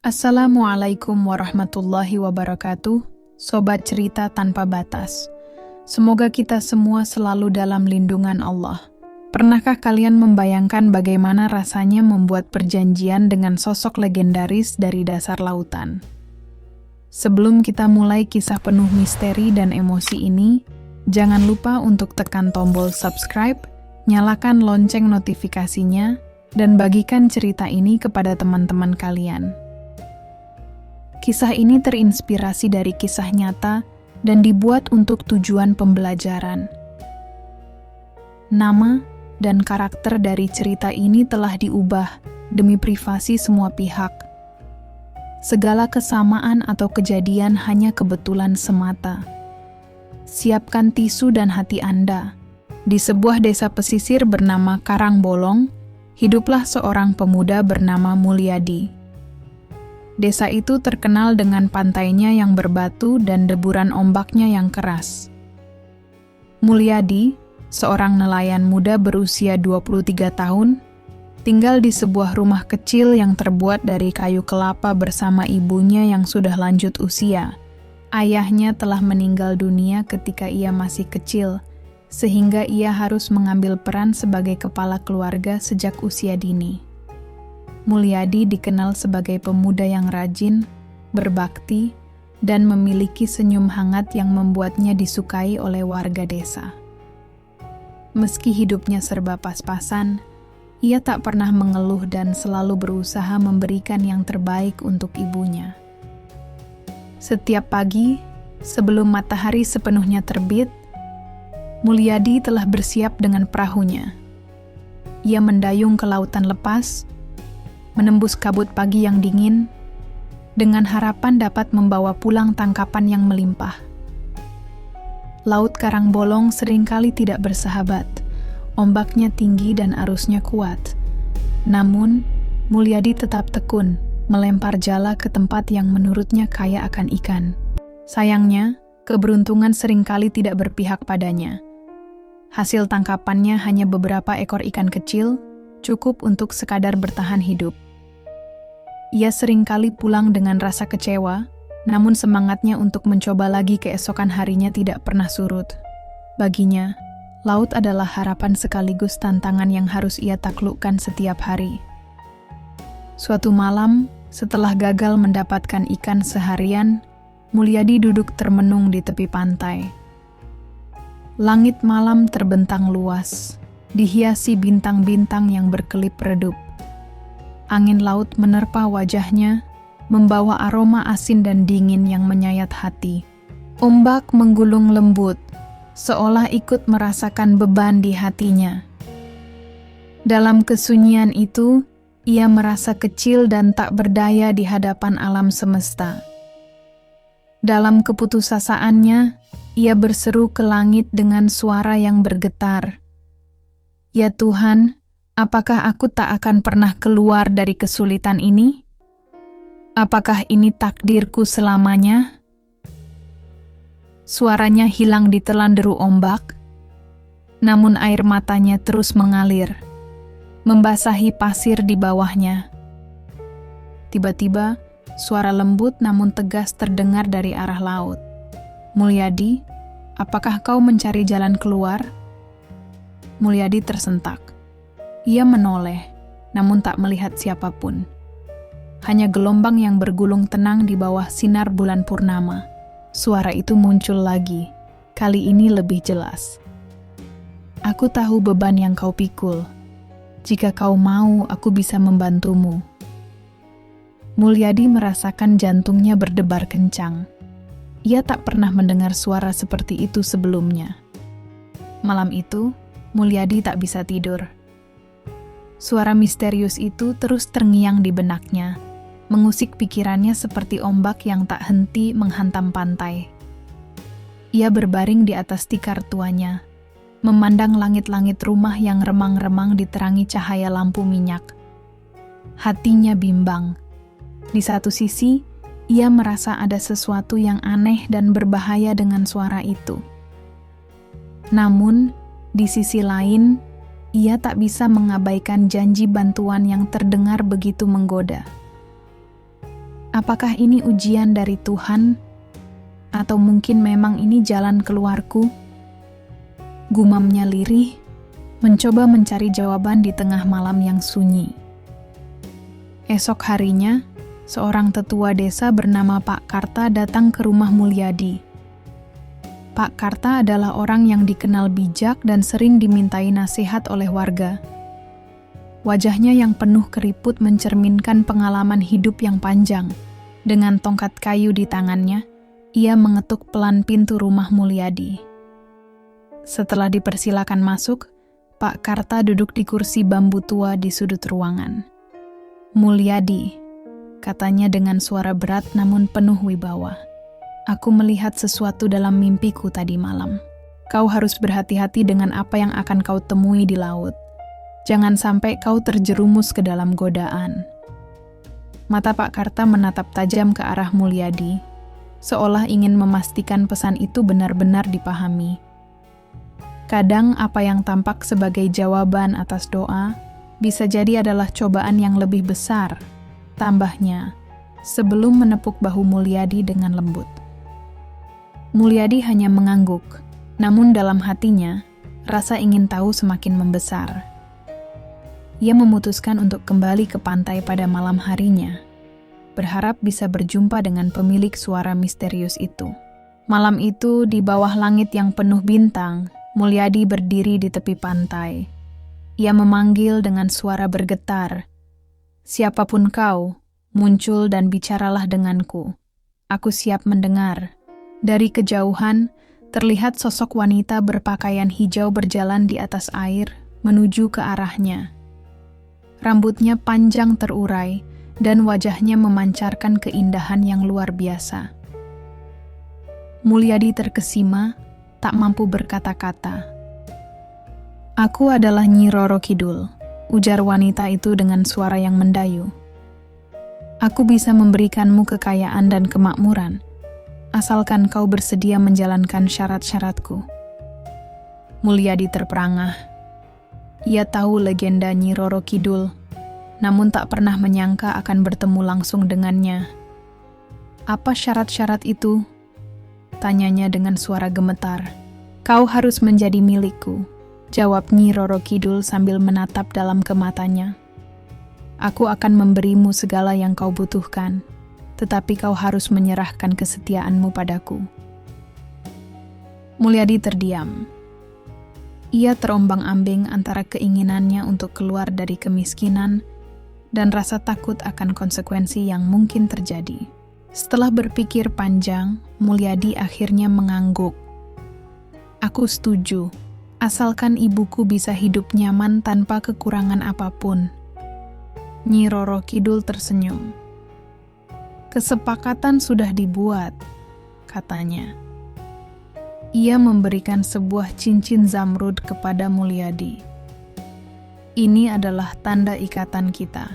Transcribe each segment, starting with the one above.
Assalamualaikum warahmatullahi wabarakatuh, Sobat Cerita Tanpa Batas. Semoga kita semua selalu dalam lindungan Allah. Pernahkah kalian membayangkan bagaimana rasanya membuat perjanjian dengan sosok legendaris dari dasar lautan? Sebelum kita mulai kisah penuh misteri dan emosi ini, jangan lupa untuk tekan tombol subscribe, nyalakan lonceng notifikasinya, dan bagikan cerita ini kepada teman-teman kalian. Kisah ini terinspirasi dari kisah nyata dan dibuat untuk tujuan pembelajaran. Nama dan karakter dari cerita ini telah diubah demi privasi semua pihak. Segala kesamaan atau kejadian hanya kebetulan semata. Siapkan tisu dan hati Anda. Di sebuah desa pesisir bernama Karangbolong, hiduplah seorang pemuda bernama Mulyadi. Desa itu terkenal dengan pantainya yang berbatu dan deburan ombaknya yang keras. Mulyadi, seorang nelayan muda berusia 23 tahun, tinggal di sebuah rumah kecil yang terbuat dari kayu kelapa bersama ibunya yang sudah lanjut usia. Ayahnya telah meninggal dunia ketika ia masih kecil, sehingga ia harus mengambil peran sebagai kepala keluarga sejak usia dini. Mulyadi dikenal sebagai pemuda yang rajin, berbakti, dan memiliki senyum hangat yang membuatnya disukai oleh warga desa. Meski hidupnya serba pas-pasan, ia tak pernah mengeluh dan selalu berusaha memberikan yang terbaik untuk ibunya. Setiap pagi, sebelum matahari sepenuhnya terbit, Mulyadi telah bersiap dengan perahunya. Ia mendayung ke lautan lepas, menembus kabut pagi yang dingin, dengan harapan dapat membawa pulang tangkapan yang melimpah. Laut Karangbolong seringkali tidak bersahabat, ombaknya tinggi dan arusnya kuat. Namun, Mulyadi tetap tekun, melempar jala ke tempat yang menurutnya kaya akan ikan. Sayangnya, keberuntungan seringkali tidak berpihak padanya. Hasil tangkapannya hanya beberapa ekor ikan kecil, cukup untuk sekadar bertahan hidup. Ia seringkali pulang dengan rasa kecewa, namun semangatnya untuk mencoba lagi keesokan harinya tidak pernah surut. Baginya, laut adalah harapan sekaligus tantangan yang harus ia taklukkan setiap hari. Suatu malam, setelah gagal mendapatkan ikan seharian, Mulyadi duduk termenung di tepi pantai. Langit malam terbentang luas, dihiasi bintang-bintang yang berkelip redup. Angin laut menerpa wajahnya, membawa aroma asin dan dingin yang menyayat hati. Ombak menggulung lembut, seolah ikut merasakan beban di hatinya. Dalam kesunyian itu, ia merasa kecil dan tak berdaya di hadapan alam semesta. Dalam keputusasaannya, ia berseru ke langit dengan suara yang bergetar. Ya Tuhan, apakah aku tak akan pernah keluar dari kesulitan ini? Apakah ini takdirku selamanya? Suaranya hilang ditelan deru ombak, namun air matanya terus mengalir, membasahi pasir di bawahnya. Tiba-tiba, suara lembut namun tegas terdengar dari arah laut. Mulyadi, apakah kau mencari jalan keluar? Mulyadi tersentak. Ia menoleh, namun tak melihat siapapun. Hanya gelombang yang bergulung tenang di bawah sinar bulan purnama. Suara itu muncul lagi, kali ini lebih jelas. Aku tahu beban yang kau pikul. Jika kau mau, aku bisa membantumu. Mulyadi merasakan jantungnya berdebar kencang. Ia tak pernah mendengar suara seperti itu sebelumnya. Malam itu, Mulyadi tak bisa tidur. Suara misterius itu terus terngiang di benaknya, mengusik pikirannya seperti ombak yang tak henti menghantam pantai. Ia berbaring di atas tikar tuanya, memandang langit-langit rumah yang remang-remang diterangi cahaya lampu minyak. Hatinya bimbang. Di satu sisi, ia merasa ada sesuatu yang aneh dan berbahaya dengan suara itu. Namun, di sisi lain, ia tak bisa mengabaikan janji bantuan yang terdengar begitu menggoda. Apakah ini ujian dari Tuhan? Atau mungkin memang ini jalan keluarku? Gumamnya lirih, mencoba mencari jawaban di tengah malam yang sunyi. Esok harinya, seorang tetua desa bernama Pak Karta datang ke rumah Mulyadi. Pak Karta adalah orang yang dikenal bijak dan sering dimintai nasihat oleh warga. Wajahnya yang penuh keriput mencerminkan pengalaman hidup yang panjang. Dengan tongkat kayu di tangannya, ia mengetuk pelan pintu rumah Mulyadi. Setelah dipersilakan masuk, Pak Karta duduk di kursi bambu tua di sudut ruangan. "Mulyadi," katanya dengan suara berat namun penuh wibawa. "Aku melihat sesuatu dalam mimpiku tadi malam. Kau harus berhati-hati dengan apa yang akan kau temui di laut. Jangan sampai kau terjerumus ke dalam godaan." Mata Pak Karta menatap tajam ke arah Mulyadi, seolah ingin memastikan pesan itu benar-benar dipahami. Kadang apa yang tampak sebagai jawaban atas doa, bisa jadi adalah cobaan yang lebih besar, tambahnya, sebelum menepuk bahu Mulyadi dengan lembut. Mulyadi hanya mengangguk, namun dalam hatinya, rasa ingin tahu semakin membesar. Ia memutuskan untuk kembali ke pantai pada malam harinya, berharap bisa berjumpa dengan pemilik suara misterius itu. Malam itu, di bawah langit yang penuh bintang, Mulyadi berdiri di tepi pantai. Ia memanggil dengan suara bergetar, "Siapapun kau, muncul dan bicaralah denganku. Aku siap mendengar." Dari kejauhan, terlihat sosok wanita berpakaian hijau berjalan di atas air menuju ke arahnya. Rambutnya panjang terurai, dan wajahnya memancarkan keindahan yang luar biasa. Mulyadi terkesima, tak mampu berkata-kata. "Aku adalah Nyi Roro Kidul," ujar wanita itu dengan suara yang mendayu. "Aku bisa memberikanmu kekayaan dan kemakmuran, asalkan kau bersedia menjalankan syarat-syaratku." Mulyadi terperangah. Ia tahu legenda Nyi Roro Kidul, namun tak pernah menyangka akan bertemu langsung dengannya. "Apa syarat-syarat itu?" tanyanya dengan suara gemetar. "Kau harus menjadi milikku," jawab Nyi Roro Kidul sambil menatap dalam ke matanya. "Aku akan memberimu segala yang kau butuhkan, tetapi kau harus menyerahkan kesetiaanmu padaku." Mulyadi terdiam. Ia terombang-ambing antara keinginannya untuk keluar dari kemiskinan dan rasa takut akan konsekuensi yang mungkin terjadi. Setelah berpikir panjang, Mulyadi akhirnya mengangguk. "Aku setuju, asalkan ibuku bisa hidup nyaman tanpa kekurangan apapun." Nyi Roro Kidul tersenyum. "Kesepakatan sudah dibuat," katanya. Ia memberikan sebuah cincin zamrud kepada Mulyadi. "Ini adalah tanda ikatan kita."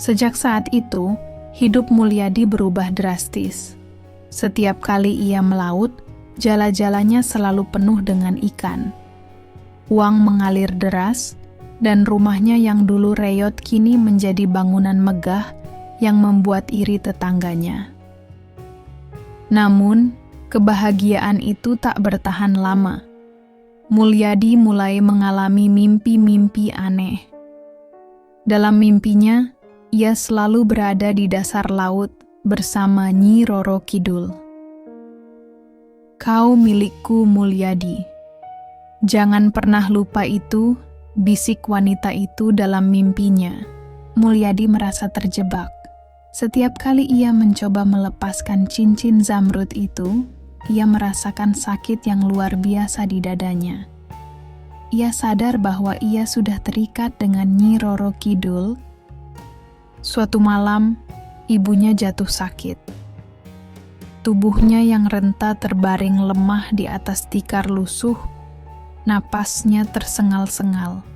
Sejak saat itu, hidup Mulyadi berubah drastis. Setiap kali ia melaut, jala-jalanya selalu penuh dengan ikan. Uang mengalir deras, dan rumahnya yang dulu reyot kini menjadi bangunan megah yang membuat iri tetangganya. Namun, kebahagiaan itu tak bertahan lama. Mulyadi mulai mengalami mimpi-mimpi aneh. Dalam mimpinya, ia selalu berada di dasar laut bersama Nyi Roro Kidul. "Kau milikku, Mulyadi. Jangan pernah lupa itu," bisik wanita itu dalam mimpinya. Mulyadi merasa terjebak. Setiap kali ia mencoba melepaskan cincin zamrud itu, ia merasakan sakit yang luar biasa di dadanya. Ia sadar bahwa ia sudah terikat dengan Nyi Roro Kidul. Suatu malam, ibunya jatuh sakit. Tubuhnya yang renta terbaring lemah di atas tikar lusuh, napasnya tersengal-sengal.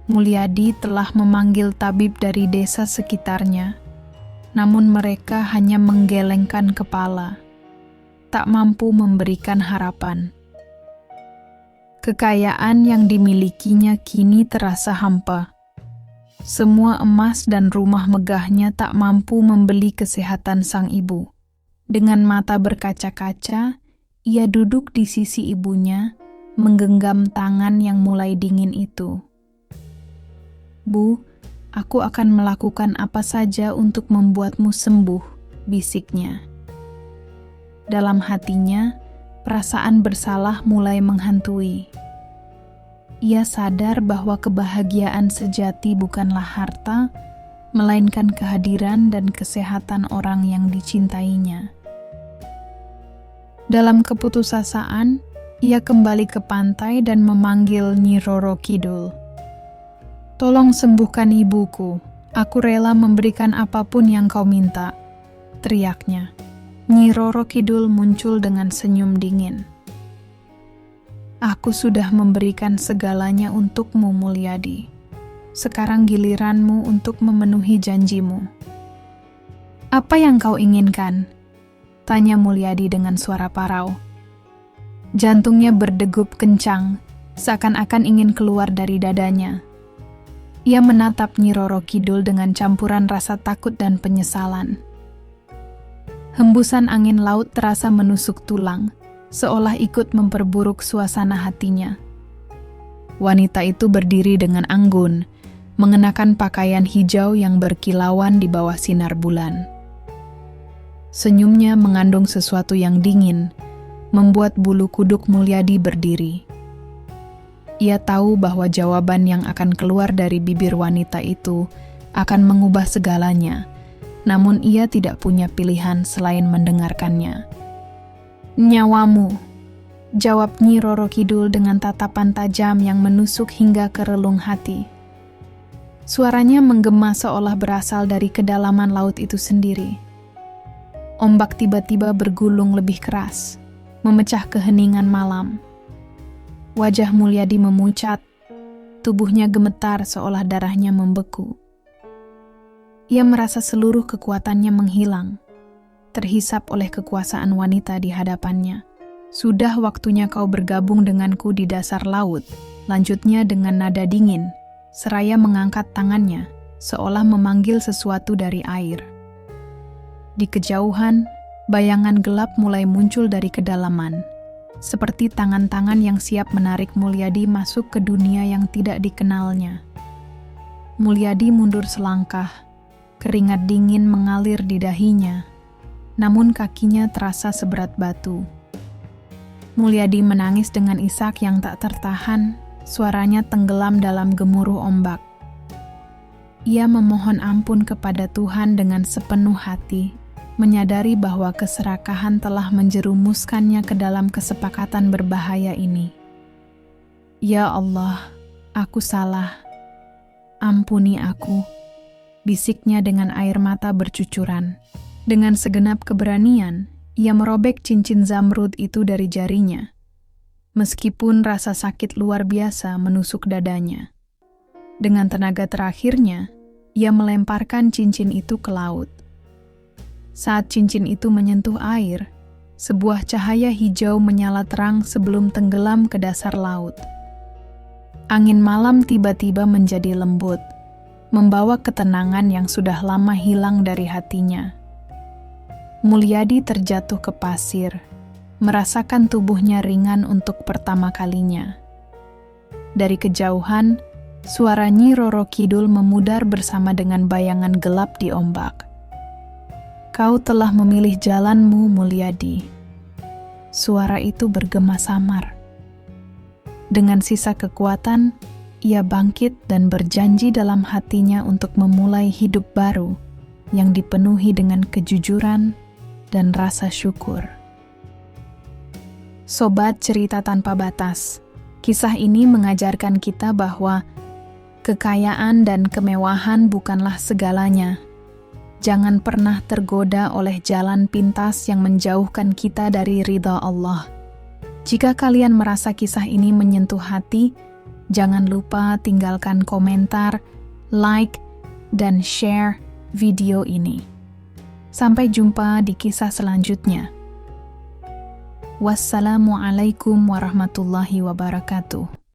Mulyadi telah memanggil tabib dari desa sekitarnya, namun mereka hanya menggelengkan kepala, tak mampu memberikan harapan. Kekayaan yang dimilikinya kini terasa hampa. Semua emas dan rumah megahnya tak mampu membeli kesehatan sang ibu. Dengan mata berkaca-kaca, ia duduk di sisi ibunya, menggenggam tangan yang mulai dingin itu. "Bu, aku akan melakukan apa saja untuk membuatmu sembuh," bisiknya. Dalam hatinya, perasaan bersalah mulai menghantui. Ia sadar bahwa kebahagiaan sejati bukanlah harta, melainkan kehadiran dan kesehatan orang yang dicintainya. Dalam keputusasaan, ia kembali ke pantai dan memanggil Nyi Roro Kidul. "Tolong sembuhkan ibuku, aku rela memberikan apapun yang kau minta," teriaknya. Nyi Roro Kidul muncul dengan senyum dingin. "Aku sudah memberikan segalanya untukmu, Mulyadi. Sekarang giliranmu untuk memenuhi janjimu." "Apa yang kau inginkan?" tanya Mulyadi dengan suara parau. Jantungnya berdegup kencang, seakan-akan ingin keluar dari dadanya. Ia menatap Nyi Roro Kidul dengan campuran rasa takut dan penyesalan. Hembusan angin laut terasa menusuk tulang, seolah ikut memperburuk suasana hatinya. Wanita itu berdiri dengan anggun, mengenakan pakaian hijau yang berkilauan di bawah sinar bulan. Senyumnya mengandung sesuatu yang dingin, membuat bulu kuduk Mulyadi berdiri. Ia tahu bahwa jawaban yang akan keluar dari bibir wanita itu akan mengubah segalanya, namun ia tidak punya pilihan selain mendengarkannya. "Nyawamu," jawab Nyi Roro Kidul dengan tatapan tajam yang menusuk hingga ke relung hati. Suaranya menggema seolah berasal dari kedalaman laut itu sendiri. Ombak tiba-tiba bergulung lebih keras, memecah keheningan malam. Wajah Mulyadi memucat, tubuhnya gemetar seolah darahnya membeku. Ia merasa seluruh kekuatannya menghilang, terhisap oleh kekuasaan wanita di hadapannya. "Sudah waktunya kau bergabung denganku di dasar laut," lanjutnya dengan nada dingin, seraya mengangkat tangannya, seolah memanggil sesuatu dari air. Di kejauhan, bayangan gelap mulai muncul dari kedalaman, seperti tangan-tangan yang siap menarik Mulyadi masuk ke dunia yang tidak dikenalnya. Mulyadi mundur selangkah, keringat dingin mengalir di dahinya, namun kakinya terasa seberat batu. Mulyadi menangis dengan isak yang tak tertahan, suaranya tenggelam dalam gemuruh ombak. Ia memohon ampun kepada Tuhan dengan sepenuh hati, menyadari bahwa keserakahan telah menjerumuskannya ke dalam kesepakatan berbahaya ini. "Ya Allah, aku salah. Ampuni aku," bisiknya dengan air mata bercucuran. Dengan segenap keberanian, ia merobek cincin zamrud itu dari jarinya. Meskipun rasa sakit luar biasa menusuk dadanya. Dengan tenaga terakhirnya, ia melemparkan cincin itu ke laut. Saat cincin itu menyentuh air, sebuah cahaya hijau menyala terang sebelum tenggelam ke dasar laut. Angin malam tiba-tiba menjadi lembut, membawa ketenangan yang sudah lama hilang dari hatinya. Mulyadi terjatuh ke pasir, merasakan tubuhnya ringan untuk pertama kalinya. Dari kejauhan, suara Nyi Roro Kidul memudar bersama dengan bayangan gelap di ombak. "Kau telah memilih jalanmu, Mulyadi." Suara itu bergema samar. Dengan sisa kekuatan, ia bangkit dan berjanji dalam hatinya untuk memulai hidup baru yang dipenuhi dengan kejujuran dan rasa syukur. Sobat Cerita Tanpa Batas, kisah ini mengajarkan kita bahwa kekayaan dan kemewahan bukanlah segalanya. Jangan pernah tergoda oleh jalan pintas yang menjauhkan kita dari ridha Allah. Jika kalian merasa kisah ini menyentuh hati, jangan lupa tinggalkan komentar, like, dan share video ini. Sampai jumpa di kisah selanjutnya. Wassalamualaikum warahmatullahi wabarakatuh.